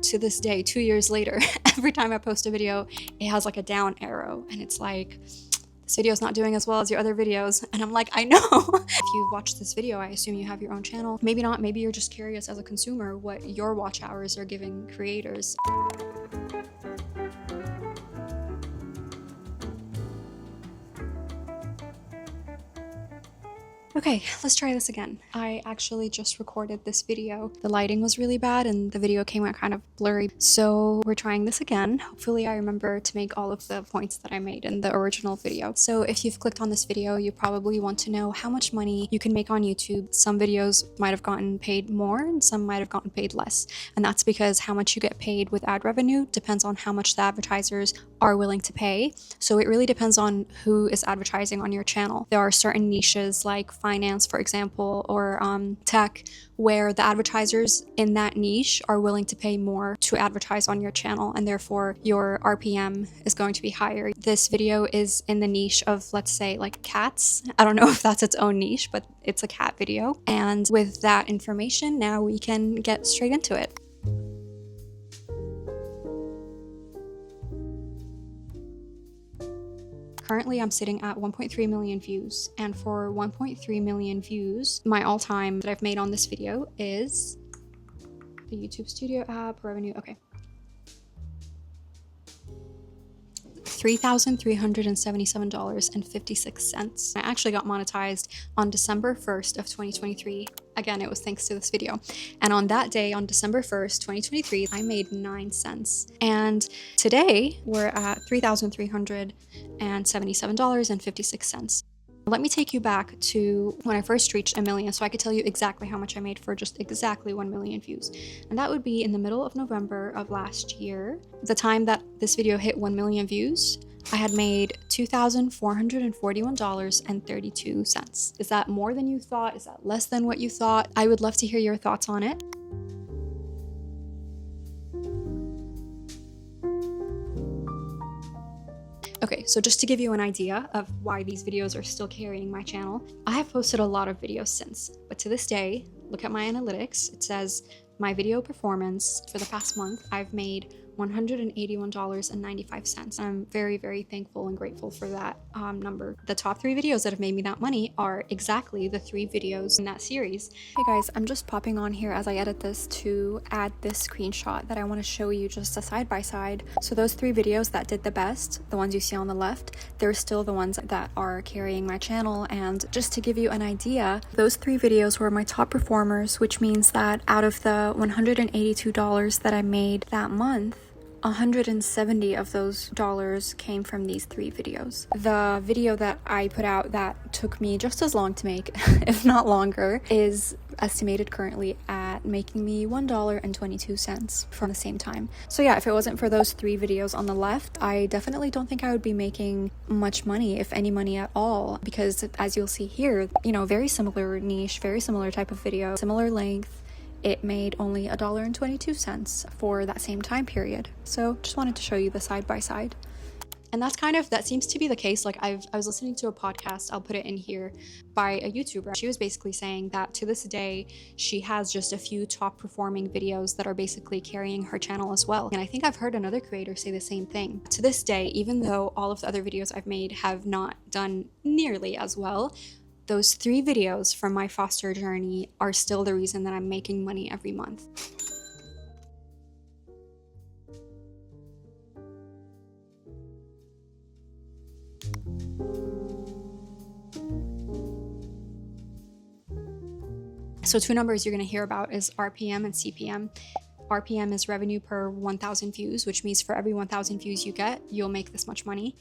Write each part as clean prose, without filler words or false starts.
to this day, 2 years later, every time I post a video, it has like a down arrow, and it's like, this video is not doing as well as your other videos. And I'm like, I know. If you watched this video, I assume you have your own channel. Maybe not, maybe you're just curious as a consumer what your watch hours are giving creators. Okay, let's try this again. I actually just recorded this video. The lighting was really bad and the video came out kind of blurry. So we're trying this again. Hopefully I remember to make all of the points that I made in the original video. So if you've clicked on this video, you probably want to know how much money you can make on YouTube. Some videos might have gotten paid more and some might have gotten paid less. And that's because how much you get paid with ad revenue depends on how much the advertisers are willing to pay. So it really depends on who is advertising on your channel. There are certain niches like finance, for example, or tech, where the advertisers in that niche are willing to pay more to advertise on your channel, and therefore your RPM is going to be higher. This video is in the niche of, let's say, like cats. I don't know if that's its own niche, but it's a cat video. And with that information, now we can get straight into it. Currently, I'm sitting at 1.3 million views, and for 1.3 million views, my all-time that I've made on this video is the YouTube Studio app revenue. Okay. $3,377.56. I actually got monetized on December 1st of 2023. Again, it was thanks to this video. And on that day, on December 1st, 2023, I made 9 cents. And today we're at $3,377.56. Let me take you back to when I first reached 1 million, so I could tell you exactly how much I made for just exactly 1 million views. And that would be in the middle of November of last year. The time that this video hit 1 million views, I had made $2,441.32. Is that more than you thought? Is that less than what you thought? I would love to hear your thoughts on it. Okay, so just to give you an idea of why these videos are still carrying my channel, I have posted a lot of videos since, but to this day, look at my analytics, it says my video performance for the past month, I've made $181.95. I'm very, very thankful and grateful for that number. The top 3 videos that have made me that money are exactly the 3 videos in that series. Hey guys, I'm just popping on here as I edit this to add this screenshot that I want to show you, just a side by side. So those 3 videos that did the best, the ones you see on the left, they're still the ones that are carrying my channel. And just to give you an idea, those 3 videos were my top performers, which means that out of the $182 that I made that month, 170 of those dollars came from these 3 videos. The video that I put out that took me just as long to make, if not longer, is estimated currently at making me $1.22 from the same time. So yeah, if it wasn't for those 3 videos on the left, I definitely don't think I would be making much money, if any money at all, because as you'll see here, you know, very similar niche, very similar type of video, similar length. It made only $1.22 for that same time period. So just wanted to show you the side by side. And that seems to be the case. Like I was listening to a podcast, I'll put it in here, by a YouTuber. She was basically saying that to this day, she has just a few top performing videos that are basically carrying her channel as well. And I think I've heard another creator say the same thing. To this day, even though all of the other videos I've made have not done nearly as well, those 3 videos from my foster journey are still the reason that I'm making money every month. So 2 numbers you're going to hear about is RPM and CPM. RPM is revenue per 1,000 views, which means for every 1,000 views you get, you'll make this much money.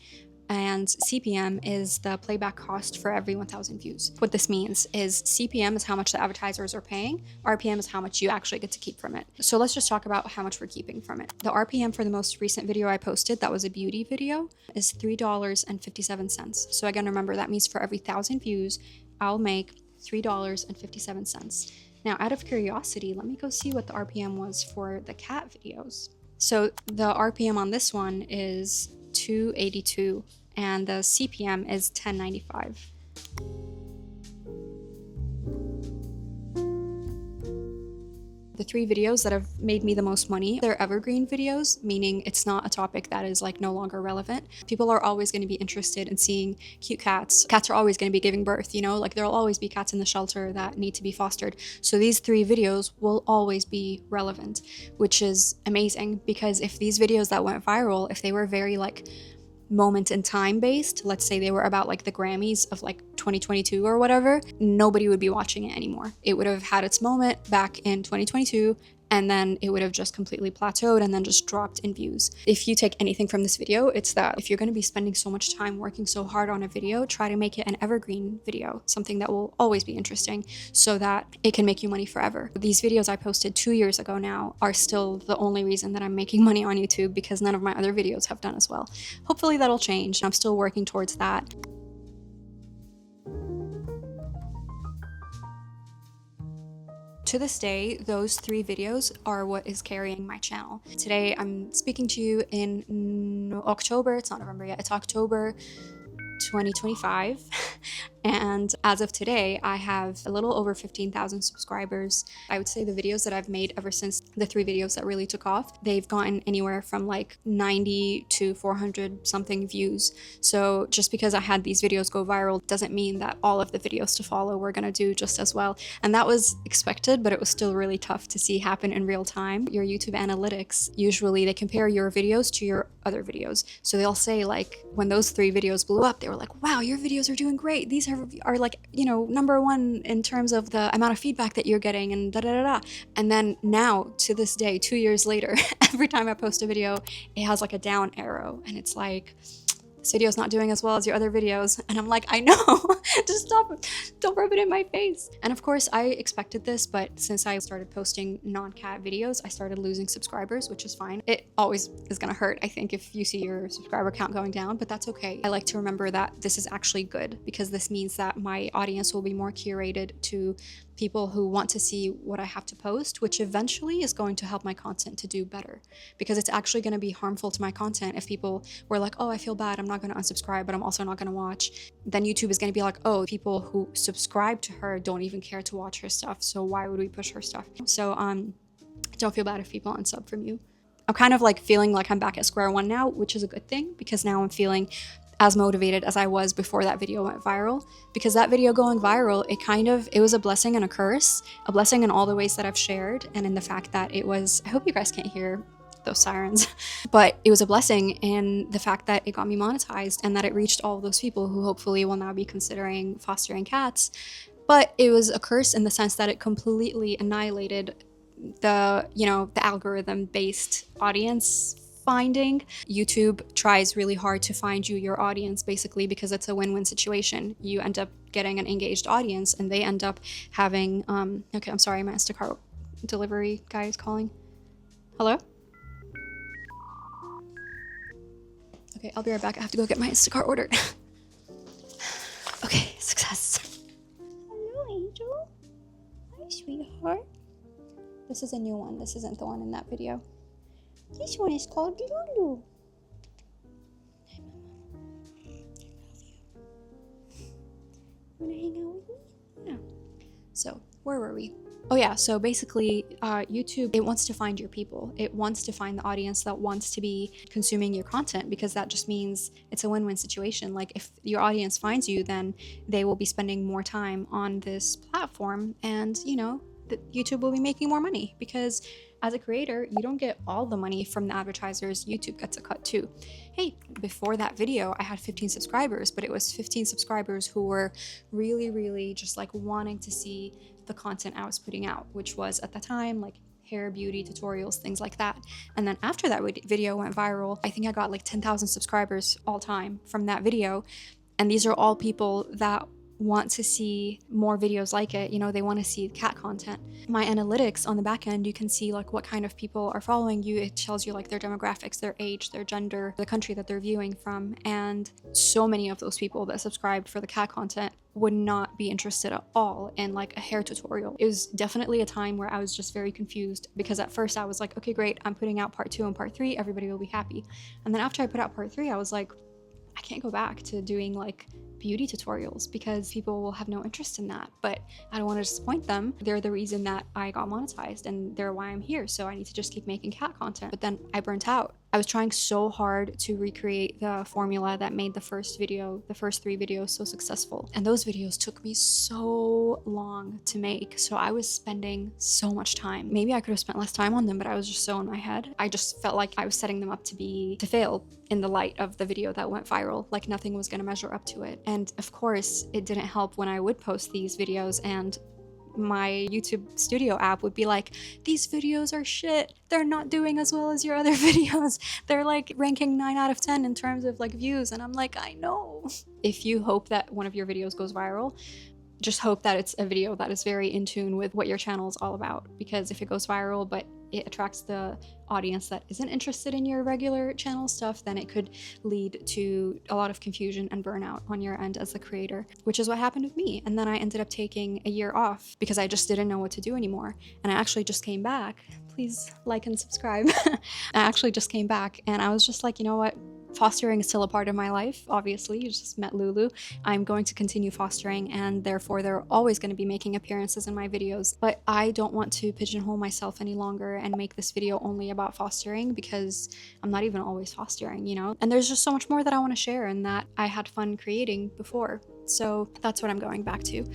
And CPM is the playback cost for every 1,000 views. What this means is CPM is how much the advertisers are paying, RPM is how much you actually get to keep from it. So let's just talk about how much we're keeping from it. The RPM for the most recent video I posted, that was a beauty video, is $3.57. So again, remember that means for every 1,000 views, I'll make $3.57. Now, out of curiosity, let me go see what the RPM was for the cat videos. So the RPM on this one is 282 and the CPM is 1095. The 3 videos that have made me the most money, they're evergreen videos, meaning it's not a topic that is like no longer relevant. People are always going to be interested in seeing cute cats. Cats are always going to be giving birth, you know, like there'll always be cats in the shelter that need to be fostered. So these 3 videos will always be relevant, which is amazing, because if these videos that went viral, if they were very like moment in time based, let's say they were about like the Grammys of like 2022 or whatever, nobody would be watching it anymore. It would have had its moment back in 2022, and then it would have just completely plateaued and then just dropped in views. If you take anything from this video, it's that if you're going to be spending so much time working so hard on a video, try to make it an evergreen video, something that will always be interesting so that it can make you money forever. These videos I posted 2 years ago now are still the only reason that I'm making money on YouTube, because none of my other videos have done as well. Hopefully that'll change. I'm still working towards that. To this day, those 3 videos are what is carrying my channel. Today, I'm speaking to you in October. It's not November yet. It's October 2025. And as of today, I have a little over 15,000 subscribers. I would say the videos that I've made ever since the 3 videos that really took off, they've gotten anywhere from like 90 to 400 something views. So just because I had these videos go viral doesn't mean that all of the videos to follow were gonna do just as well. And that was expected, but it was still really tough to see happen in real time. Your YouTube analytics, usually they compare your videos to your other videos. So they'll say like, when those 3 videos blew up, they were like, wow, your videos are doing great. These are like, you know, #1 in terms of the amount of feedback that you're getting and da da da da. And then now, to this day, 2 years later, every time I post a video, it has like a down arrow, and it's like, this video's not doing as well as your other videos. And I'm like, I know, just stop, don't rub it in my face. And of course I expected this, but since I started posting non-cat videos, I started losing subscribers, which is fine. It always is gonna hurt, I think, if you see your subscriber count going down, but that's okay. I like to remember that this is actually good, because this means that my audience will be more curated to people who want to see what I have to post, which eventually is going to help my content to do better, because it's actually going to be harmful to my content if people were like, oh, I feel bad, I'm not going to unsubscribe, but I'm also not going to watch. Then YouTube is going to be like, oh, people who subscribe to her don't even care to watch her stuff, so why would we push her stuff? So don't feel bad if people unsub from you. I'm kind of like feeling like I'm back at square one now, which is a good thing, because now I'm feeling as motivated as I was before that video went viral. Because that video going viral, it was a blessing and a curse. A blessing in all the ways that I've shared, and in the fact that it was, I hope you guys can't hear those sirens, but it was a blessing in the fact that it got me monetized, and that it reached all of those people who hopefully will now be considering fostering cats. But it was a curse in the sense that it completely annihilated the, you know, the algorithm-based audience finding. YouTube tries really hard to find you your audience, basically, because it's a win-win situation. You end up getting an engaged audience, and they end up having okay, I'm sorry, my Instacart delivery guy is calling. Hello? Okay, I'll be right back. I have to go get my Instacart order. Okay, success. Hello, Angel. Hi, sweetheart. This is a new one. This isn't the one in that video. This one is called Lulu. Hi, Mama. I love you. Wanna hang out with me? Yeah. So, where were we? Oh yeah, so basically, YouTube, it wants to find your people. It wants to find the audience that wants to be consuming your content, because that just means it's a win-win situation. Like, if your audience finds you, then they will be spending more time on this platform, and, you know, YouTube will be making more money, because as a creator, you don't get all the money from the advertisers. YouTube gets a cut too. Hey, before that video, I had 15 subscribers, but it was 15 subscribers who were really, really just like wanting to see the content I was putting out, which was at the time like hair, beauty, tutorials, things like that. And then after that video went viral, I think I got like 10,000 subscribers all time from that video. And these are all people that want to see more videos like it. You know, they want to see cat content. My analytics on the back end, you can see like what kind of people are following you. It tells you like their demographics, their age, their gender, the country that they're viewing from. And so many of those people that subscribed for the cat content would not be interested at all in like a hair tutorial. It was definitely a time where I was just very confused, because at first I was like, okay, great, I'm putting out part 2 and part 3, everybody will be happy. And then after I put out part 3, I was like, I can't go back to doing like beauty tutorials because people will have no interest in that. But I don't want to disappoint them. They're the reason that I got monetized and they're why I'm here. So I need to just keep making cat content. But then I burnt out. I was trying so hard to recreate the formula that made the first 3 videos so successful. And those videos took me so long to make. So I was spending so much time. Maybe I could have spent less time on them, but I was just so in my head. I just felt like I was setting them up to fail in the light of the video that went viral. Like nothing was gonna measure up to it. And of course, it didn't help when I would post these videos and my YouTube Studio app would be like, these videos are shit. They're not doing as well as your other videos. They're like ranking 9 out of 10 in terms of like views. And I'm like, I know. If you hope that one of your videos goes viral, just hope that it's a video that is very in tune with what your channel is all about. Because if it goes viral, but it attracts the audience that isn't interested in your regular channel stuff, then it could lead to a lot of confusion and burnout on your end as a creator, which is what happened with me. And then I ended up taking a year off because I just didn't know what to do anymore. And I actually just came back. Please like and subscribe. I actually just came back and I was just like, you know what? Fostering is still a part of my life. Obviously, you just met Lulu. I'm going to continue fostering and therefore they're always going to be making appearances in my videos. But I don't want to pigeonhole myself any longer and make this video only about fostering because I'm not even always fostering, you know? And there's just so much more that I want to share and that I had fun creating before. So that's what I'm going back to.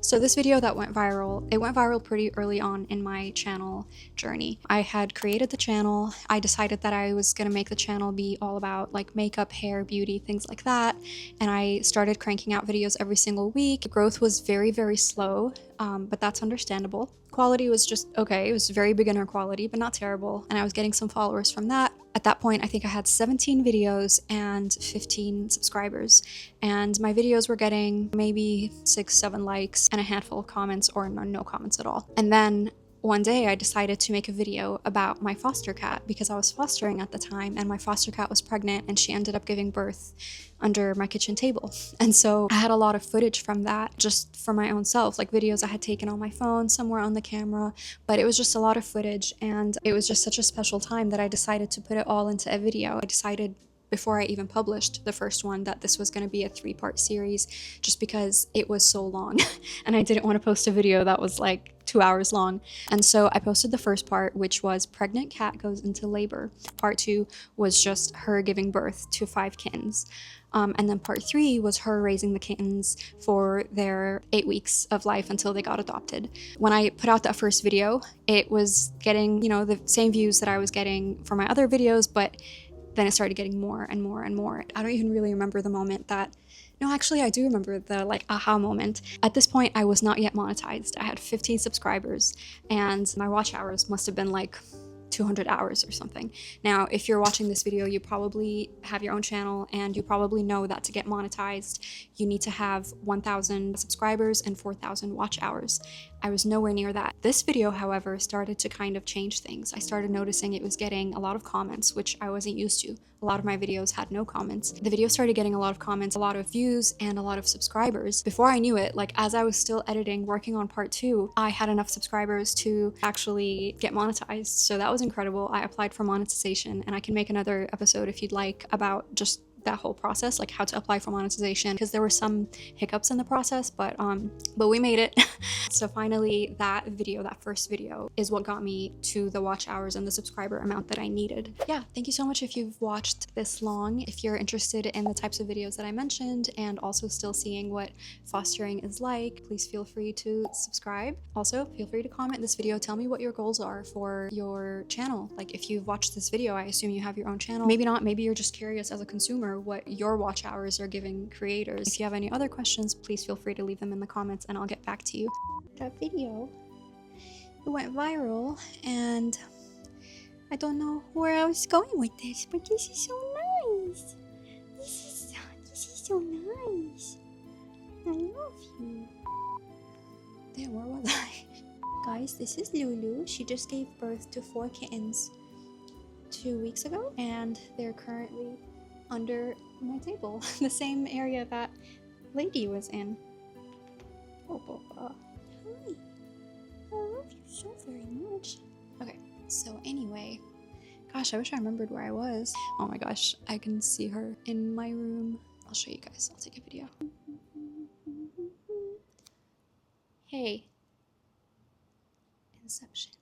So this video that went viral, it went viral pretty early on in my channel journey. I had created the channel. I decided that I was gonna make the channel be all about like makeup, hair, beauty, things like that. And I started cranking out videos every single week. The growth was very, very slow, but that's understandable. Quality was just okay. It was very beginner quality, but not terrible. And I was getting some followers from that. At that point, I think I had 17 videos and 15 subscribers. And my videos were getting maybe 6-7 likes and a handful of comments or no comments at all. And then one day I decided to make a video about my foster cat because I was fostering at the time and my foster cat was pregnant and she ended up giving birth under my kitchen table. And so I had a lot of footage from that just for my own self, like videos I had taken on my phone, somewhere on the camera, but it was just a lot of footage and it was just such a special time that I decided to put it all into a video. I decided before I even published the first one that this was going to be a 3-part series just because it was so long and I didn't want to post a video that was like 2 hours long. And so I posted the first part, which was pregnant cat goes into labor. Part 2 was just her giving birth to 5 kittens. And then part 3 was her raising the kittens for their 8 weeks of life until they got adopted. When I put out that first video, it was getting, you know, the same views that I was getting for my other videos, but then it started getting more and more and more. I don't even really remember the moment that, no, actually I do remember the like aha moment. At this point, I was not yet monetized. I had 15 subscribers and my watch hours must have been like 200 hours or something. Now, if you're watching this video, you probably have your own channel and you probably know that to get monetized, you need to have 1,000 subscribers and 4,000 watch hours. I was nowhere near that. This video, however, started to kind of change things. I started noticing it was getting a lot of comments, which I wasn't used to. A lot of my videos had no comments. The video started getting a lot of comments, a lot of views, and a lot of subscribers. Before I knew it, like as I was still editing, working on part 2, I had enough subscribers to actually get monetized. So that was incredible. I applied for monetization, and I can make another episode if you'd like about just that whole process, like how to apply for monetization, because there were some hiccups in the process, but we made it. So finally, that first video is what got me to the watch hours and the subscriber amount that I needed. Yeah, thank you so much if you've watched this long. If you're interested in the types of videos that I mentioned and also still seeing what fostering is like, please feel free to subscribe. Also, feel free to comment this video. Tell me what your goals are for your channel. Like if you've watched this video, I assume you have your own channel. Maybe not, maybe you're just curious as a consumer what your watch hours are giving creators. If you have any other questions, please feel free to leave them in the comments and I'll get back to you. That video, it went viral and I don't know where I was going with this, but this is so nice. This is so nice. I love you. There, where was I? Guys, this is Lulu. She just gave birth to 4 kittens 2 weeks ago and they're currently under my table, the same area that lady was in. Oh, Boba. Hi. I love you so very much. Okay, so anyway, Gosh, I wish I remembered where I was. Oh my gosh, I can see her in my room. I'll show you guys. I'll take a video. Hey. Inception.